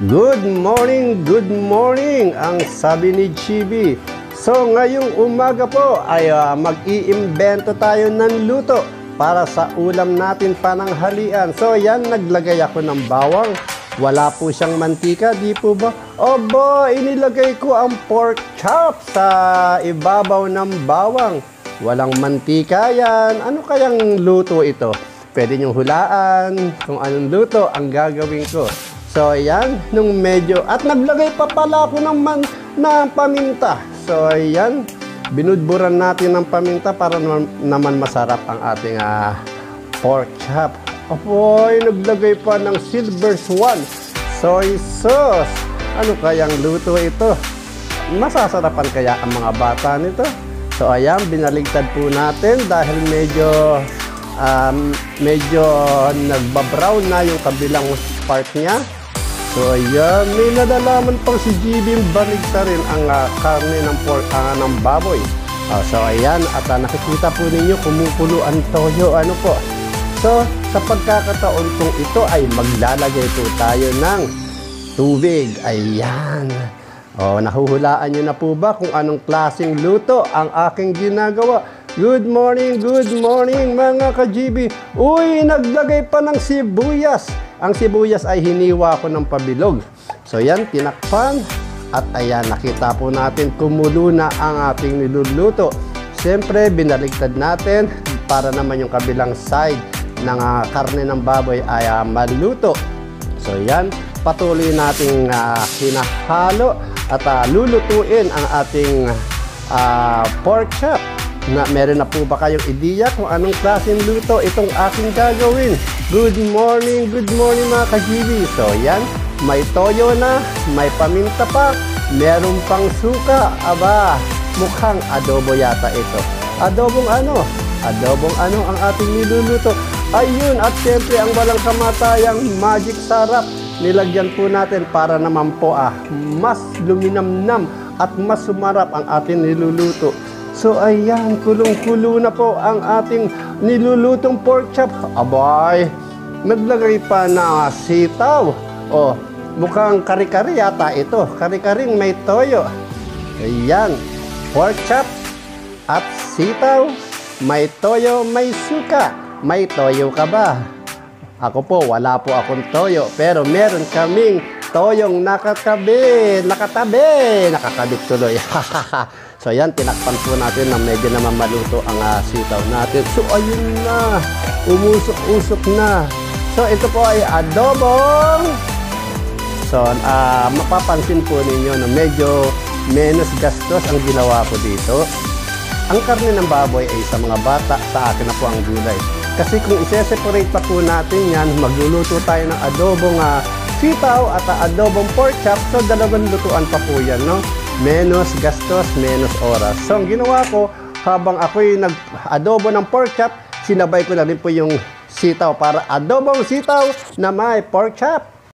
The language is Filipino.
Good morning, ang sabi ni Chibi. So ngayong umaga po ay mag-iimbento tayo ng luto para sa ulam natin pananghalian. So yan, naglagay ako ng bawang. Wala po siyang mantika, di po ba? Obo, inilagay ko ang pork chop sa ibabaw ng bawang. Walang mantika yan. Ano kayang luto ito? Pwede niyong hulaan kung anong luto ang gagawin ko. So, ayan, nung medyo, at naglagay pa pala ako ng paminta. So, ayan, binudburan natin ng paminta para naman masarap ang ating pork chop. Apoy, naglagay pa ng silver swan soy sauce. Ano kayang luto ito? Masasarapan kaya ang mga bata nito? So, ayan, binaligtad po natin dahil medyo nagbabrown na yung kabilang part niya. So ayan, may nadalaman pang si GB, baligta rin ang karne ng pork, ng baboy. So ayan, at nakikita po ninyo kumukulo ang toyo. Ano po? So sa pagkakataon kung ito ay maglalagay po tayo ng tubig. Ayan. Nahuhulaan nyo na po ba kung anong klaseng luto ang aking ginagawa? Good morning mga ka-GB. Uy, naglagay pa ng sibuyas. Ang sibuyas ay hiniwa ko ng pabilog. So yan, tinakpan. At ayan, nakita po natin kumulo na ang ating niluluto. Siyempre, binaligtad natin para naman yung kabilang side ng karne ng baboy ay maluto. So yan, patuloy nating hinahalo at lulutuin ang ating pork chop. Meron na po ba kayong ideya kung anong klaseng luto itong aking gagawin? Good morning mga ka-GB. So yan, may toyo na, may paminta pa, meron pang suka. Aba, mukhang adobo yata ito. Adobong ano ang ating niluluto? Ayun, at siyempre ang walang kamatayang magic sarap. Nilagyan po natin para naman po mas luminamnam at mas sumarap ang ating niluluto. So ayan, kulong-kulo na po ang ating nilulutong pork chop. Abay, naglagay pa na sitaw. Mukhang kari-kari yata ito. Kari-karing may toyo. Ayan, pork chop at sitaw. May toyo, may suka. May toyo ka ba? Ako po, wala po akong toyo. Pero meron kaming toyong nakakabit tuloy. So ayan, tinakpan po natin na medyo naman maluto ang sitaw natin. So ayun na, umusok-usok na. So ito po ay adobong. So mapapansin po ninyo na medyo menos gastos ang ginawa ko dito. Ang karne ng baboy ay sa mga bata, sa akin na po ang gulay. Kasi kung ise-separate pa po natin yan, magluluto tayo ng adobong sitaw at adobong pork chop. So dalawang lutuan pa po yan, no? Menos gastos, menos oras. So ang ginawa ko, habang ako'y nag-adobo ng pork chop, sinabay ko na rin po yung sitaw para adobong sitaw na may pork chop.